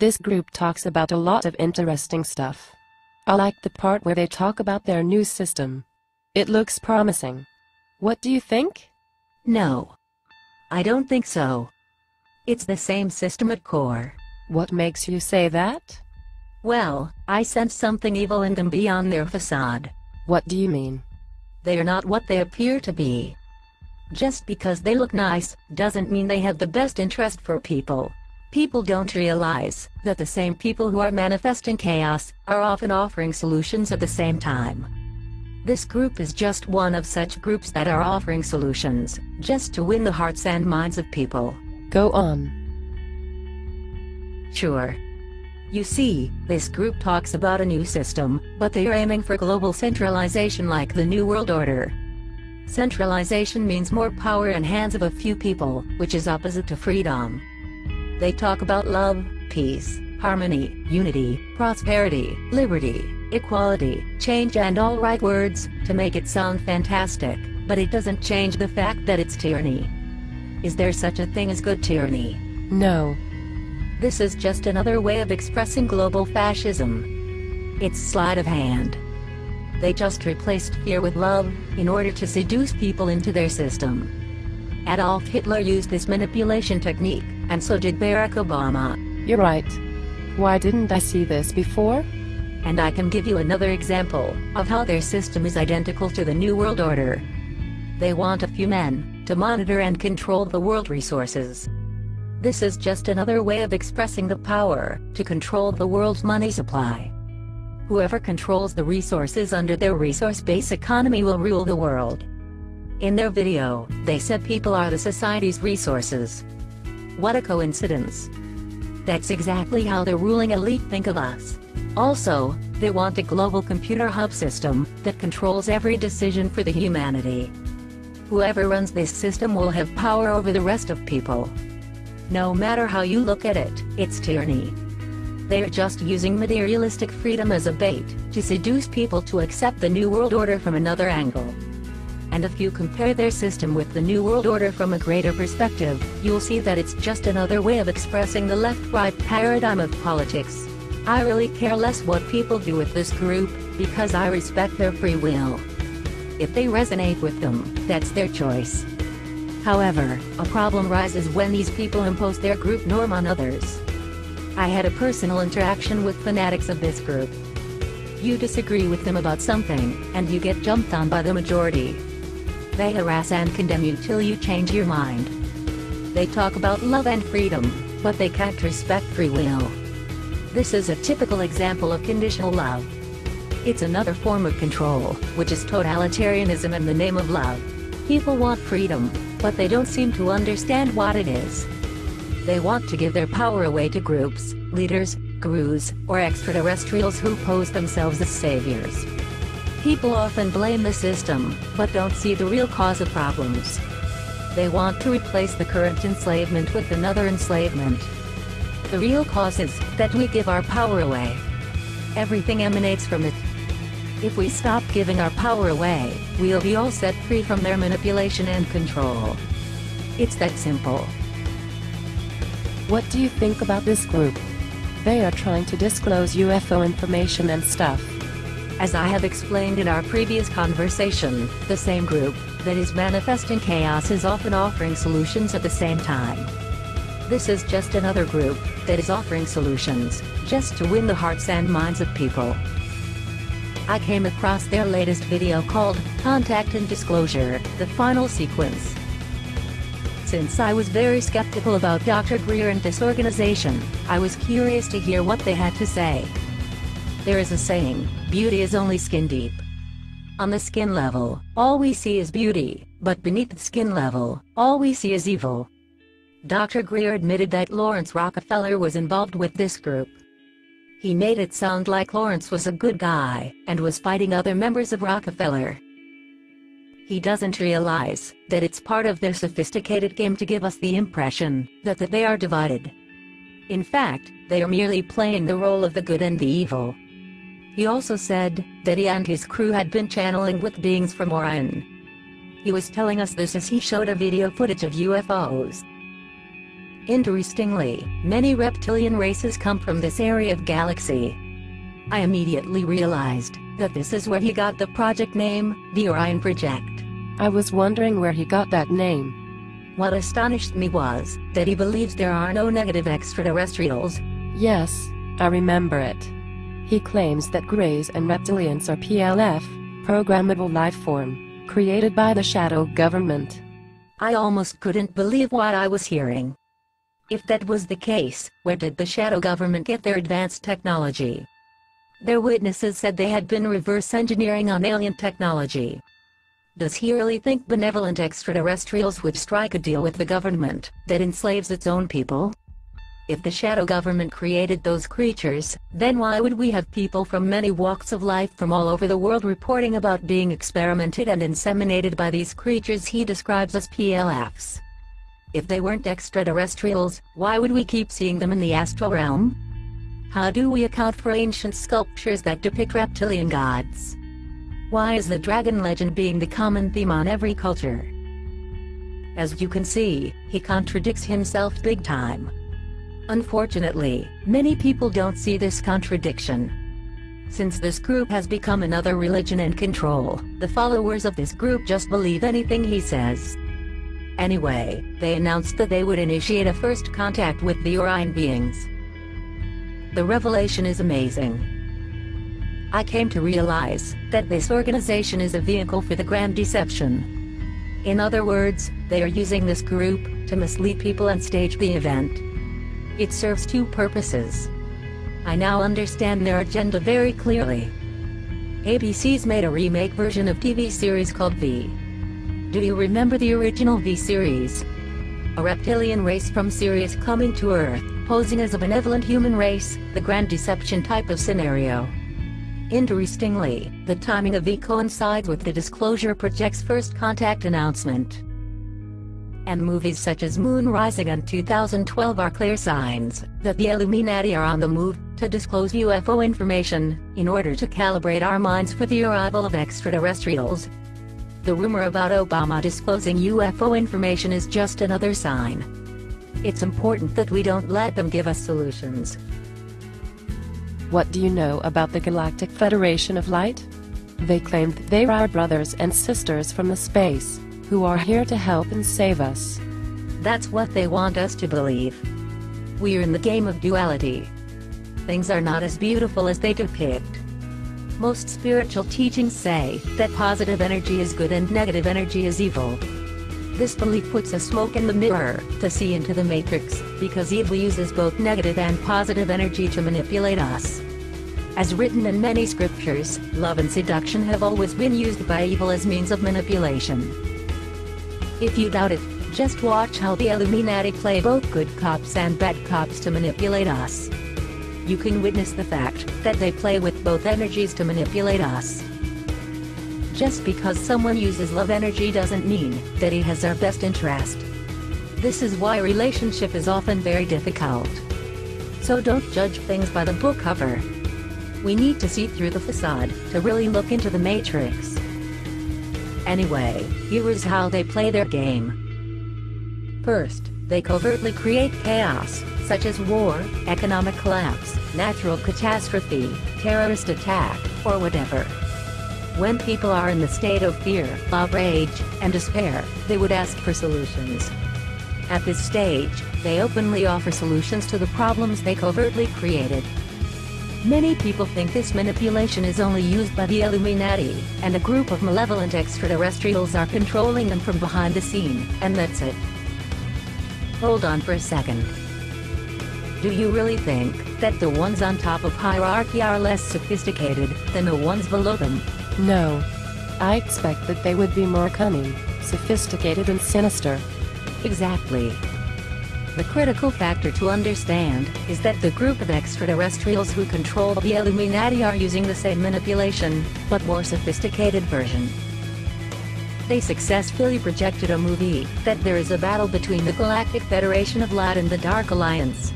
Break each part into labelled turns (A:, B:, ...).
A: This group talks about a lot of interesting stuff. I like the part where they talk about their new system. It looks promising. What do you think?
B: No. I don't think so. It's the same system at core.
A: What makes you say that?
B: Well, I sense something evil in them beyond their facade.
A: What do you mean?
B: They are not what they appear to be. Just because they look nice, doesn't mean they have the best interest for people. People don't realize that the same people who are manifesting chaos are often offering solutions at the same time. This group is just one of such groups that are offering solutions, just to win the hearts and minds of people.
A: Go on.
B: Sure. You see, this group talks about a new system, but they are aiming for global centralization like the New World Order. Centralization means more power in hands of a few people, which is opposite to freedom. They talk about love, peace, harmony, unity, prosperity, liberty, equality, change and all right words, to make it sound fantastic, but it doesn't change the fact that it's tyranny. Is there such a thing as good tyranny?
A: No.
B: This is just another way of expressing global fascism. It's sleight of hand. They just replaced fear with love, in order to seduce people into their system. Adolf Hitler used this manipulation technique, and so did Barack Obama.
A: You're right. Why didn't I see this before?
B: And I can give you another example of how their system is identical to the New World Order. They want a few men to monitor and control the world resources. This is just another way of expressing the power to control the world's money supply. Whoever controls the resources under their resource-based economy will rule the world. In their video, they said people are the society's resources. What a coincidence. That's exactly how the ruling elite think of us. Also, they want a global computer hub system that controls every decision for the humanity. Whoever runs this system will have power over the rest of people. No matter how you look at it, it's tyranny. They're just using materialistic freedom as a bait to seduce people to accept the New World Order from another angle. And if you compare their system with the New World Order from a greater perspective, you'll see that it's just another way of expressing the left-right paradigm of politics. I really care less what people do with this group, because I respect their free will. If they resonate with them, that's their choice. However, a problem rises when these people impose their group norm on others. I had a personal interaction with fanatics of this group. You disagree with them about something, and you get jumped on by the majority. They harass and condemn you till you change your mind. They talk about love and freedom, but they can't respect free will. This is a typical example of conditional love. It's another form of control, which is totalitarianism in the name of love. People want freedom, but they don't seem to understand what it is. They want to give their power away to groups, leaders, gurus, or extraterrestrials who pose themselves as saviors. People often blame the system, but don't see the real cause of problems. They want to replace the current enslavement with another enslavement. The real cause is that we give our power away. Everything emanates from it. If we stop giving our power away, we'll be all set free from their manipulation and control. It's that simple.
A: What do you think about this group? They are trying to disclose UFO information and stuff.
B: As I have explained in our previous conversation, the same group that is manifesting chaos is often offering solutions at the same time. This is just another group that is offering solutions, just to win the hearts and minds of people. I came across their latest video called Contact and Disclosure, the Final Sequence. Since I was very skeptical about Dr. Greer and this organization, I was curious to hear what they had to say. There is a saying, beauty is only skin deep. On the skin level, all we see is beauty, but beneath the skin level, all we see is evil. Dr. Greer admitted that Lawrence Rockefeller was involved with this group. He made it sound like Lawrence was a good guy, and was fighting other members of Rockefeller. He doesn't realize that it's part of their sophisticated game to give us the impression that they are divided. In fact, they are merely playing the role of the good and the evil. He also said that he and his crew had been channeling with beings from Orion. He was telling us this as he showed a video footage of UFOs. Interestingly, many reptilian races come from this area of galaxy. I immediately realized that this is where he got the project name, the Orion Project.
A: I was wondering where he got that name.
B: What astonished me was that he believes there are no negative extraterrestrials.
A: Yes, I remember it. He claims that Greys and Reptilians are PLF, programmable life form, created by the shadow government.
B: I almost couldn't believe what I was hearing. If that was the case, where did the shadow government get their advanced technology? Their witnesses said they had been reverse engineering on alien technology. Does he really think benevolent extraterrestrials would strike a deal with the government that enslaves its own people? If the shadow government created those creatures, then why would we have people from many walks of life from all over the world reporting about being experimented and inseminated by these creatures he describes as PLFs? If they weren't extraterrestrials, why would we keep seeing them in the astral realm? How do we account for ancient sculptures that depict reptilian gods? Why is the dragon legend being the common theme on every culture? As you can see, he contradicts himself big time. Unfortunately, many people don't see this contradiction. Since this group has become another religion and control, the followers of this group just believe anything he says. Anyway, they announced that they would initiate a first contact with the Orion beings. The revelation is amazing. I came to realize that this organization is a vehicle for the grand deception. In other words, they are using this group to mislead people and stage the event. It serves two purposes. I now understand their agenda very clearly. ABC's made a remake version of TV series called V. Do you remember the original V series? A reptilian race from Sirius coming to Earth, posing as a benevolent human race, the grand deception type of scenario. Interestingly, the timing of V coincides with the Disclosure Project's first contact announcement. And movies such as Moon Rising and 2012 are clear signs that the Illuminati are on the move to disclose UFO information in order to calibrate our minds for the arrival of extraterrestrials. The rumor about Obama disclosing UFO information is just another sign. It's important that we don't let them give us solutions.
A: What do you know about the Galactic Federation of Light? They claim that they are our brothers and sisters from the space, who are here to help and save us.
B: That's what they want us to believe. We're in the game of duality. Things are not as beautiful as they depict. Most spiritual teachings say that positive energy is good and negative energy is evil. This belief puts a smoke in the mirror to see into the matrix, because evil uses both negative and positive energy to manipulate us. As written in many scriptures, love and seduction have always been used by evil as means of manipulation. If you doubt it, just watch how the Illuminati play both good cops and bad cops to manipulate us. You can witness the fact that they play with both energies to manipulate us. Just because someone uses love energy doesn't mean that he has our best interest. This is why relationship is often very difficult. So don't judge things by the book cover. We need to see through the facade to really look into the matrix. Anyway, here is how they play their game. First, they covertly create chaos, such as war, economic collapse, natural catastrophe, terrorist attack, or whatever. When people are in the state of fear, outrage, and despair, they would ask for solutions. At this stage, they openly offer solutions to the problems they covertly created. Many people think this manipulation is only used by the Illuminati, and a group of malevolent extraterrestrials are controlling them from behind the scene, and that's it. Hold on for a second. Do you really think that the ones on top of hierarchy are less sophisticated than the ones below them?
A: No. I expect that they would be more cunning, sophisticated and sinister.
B: Exactly. The critical factor to understand is that the group of extraterrestrials who control the Illuminati are using the same manipulation, but more sophisticated version. They successfully projected a movie that there is a battle between the Galactic Federation of Light and the Dark Alliance.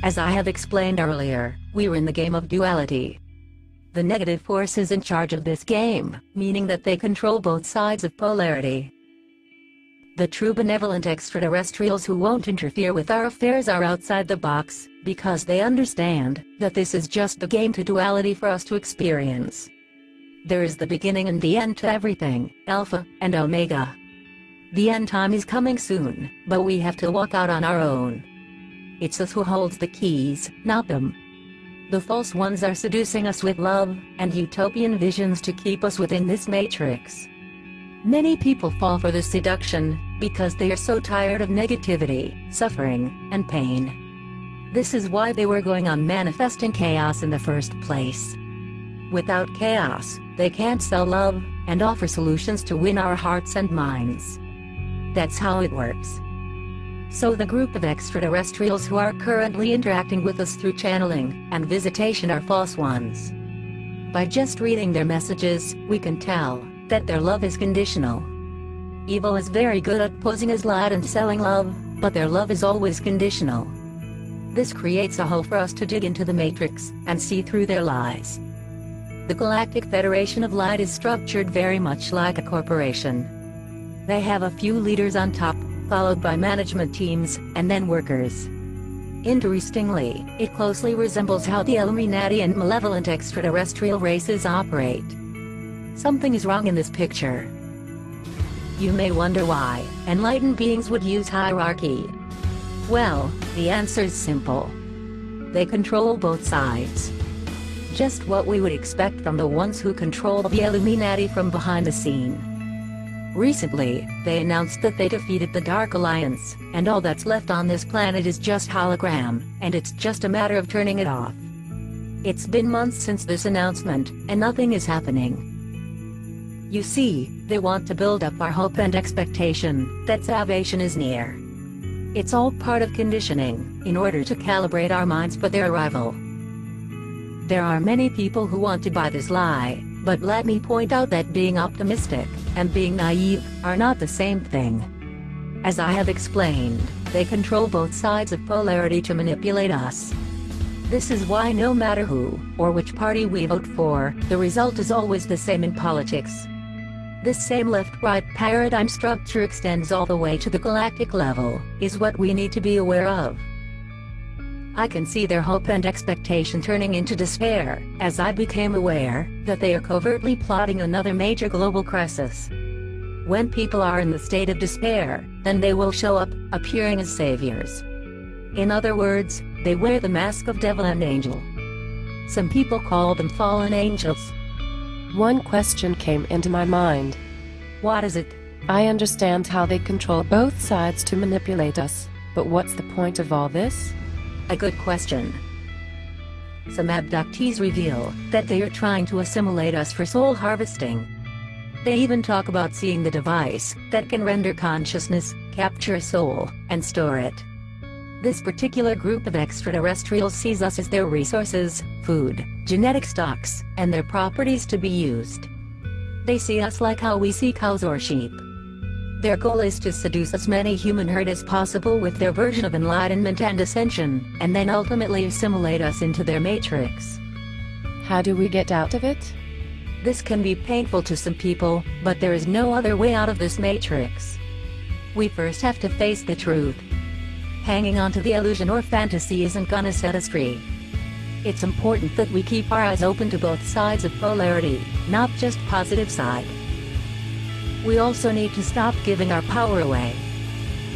B: As I have explained earlier, we're in the game of duality. The negative force is in charge of this game, meaning that they control both sides of polarity. The true benevolent extraterrestrials who won't interfere with our affairs are outside the box, because they understand that this is just a game to duality for us to experience. There is the beginning and the end to everything, Alpha and Omega. The end time is coming soon, but we have to walk out on our own. It's us who holds the keys, not them. The false ones are seducing us with love and utopian visions to keep us within this matrix. Many people fall for this seduction because they are so tired of negativity, suffering, and pain. This is why they were going on manifesting chaos in the first place. Without chaos, they can't sell love and offer solutions to win our hearts and minds. That's how it works. So the group of extraterrestrials who are currently interacting with us through channeling and visitation are false ones. By just reading their messages, we can tell that their love is conditional. Evil is very good at posing as light and selling love, but their love is always conditional. This creates a hole for us to dig into the matrix and see through their lies. The Galactic Federation of Light is structured very much like a corporation. They have a few leaders on top, followed by management teams, and then workers. Interestingly, it closely resembles how the Illuminati and malevolent extraterrestrial races operate. Something is wrong in this picture. You may wonder why enlightened beings would use hierarchy. Well, the answer is simple. They control both sides. Just what we would expect from the ones who control the Illuminati from behind the scene. Recently, they announced that they defeated the Dark Alliance, and all that's left on this planet is just hologram, and it's just a matter of turning it off. It's been months since this announcement, and nothing is happening. You see, they want to build up our hope and expectation that salvation is near. It's all part of conditioning, in order to calibrate our minds for their arrival. There are many people who want to buy this lie, but let me point out that being optimistic and being naive are not the same thing. As I have explained, they control both sides of polarity to manipulate us. This is why no matter who or which party we vote for, the result is always the same in politics. This same left-right paradigm structure extends all the way to the galactic level, is what we need to be aware of. I can see their hope and expectation turning into despair, as I became aware that they are covertly plotting another major global crisis. When people are in the state of despair, then they will show up, appearing as saviors. In other words, they wear the mask of devil and angel. Some people call them fallen angels.
A: One question came into my mind.
B: What is it?
A: I understand how they control both sides to manipulate us, but what's the point of all this?
B: A good question. Some abductees reveal that they are trying to assimilate us for soul harvesting. They even talk about seeing the device that can render consciousness, capture a soul, and store it. This particular group of extraterrestrials sees us as their resources, food, genetic stocks, and their properties to be used. They see us like how we see cows or sheep. Their goal is to seduce as many human herd as possible with their version of enlightenment and ascension, and then ultimately assimilate us into their matrix.
A: How do we get out of it?
B: This can be painful to some people, but there is no other way out of this matrix. We first have to face the truth. Hanging on to the illusion or fantasy isn't gonna set us free. It's important that we keep our eyes open to both sides of polarity, not just positive side. We also need to stop giving our power away.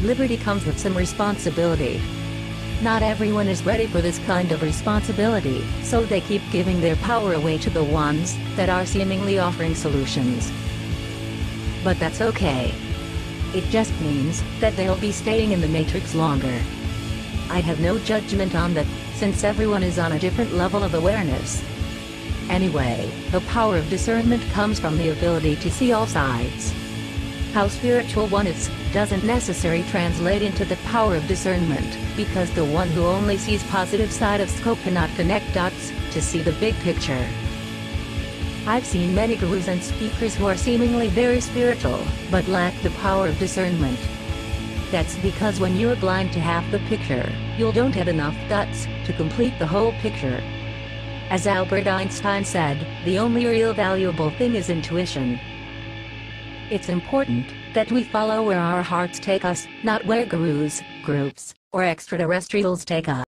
B: Liberty comes with some responsibility. Not everyone is ready for this kind of responsibility, so they keep giving their power away to the ones that are seemingly offering solutions. But that's okay. It just means that they'll be staying in the matrix longer. I have no judgment on that, since everyone is on a different level of awareness. Anyway, the power of discernment comes from the ability to see all sides. How spiritual one is, doesn't necessarily translate into the power of discernment, because the one who only sees positive side of scope cannot connect dots to see the big picture. I've seen many gurus and speakers who are seemingly very spiritual, but lack the power of discernment. That's because when you're blind to half the picture, you don't have enough dots to complete the whole picture. As Albert Einstein said, the only real valuable thing is intuition. It's important that we follow where our hearts take us, not where gurus, groups, or extraterrestrials take us.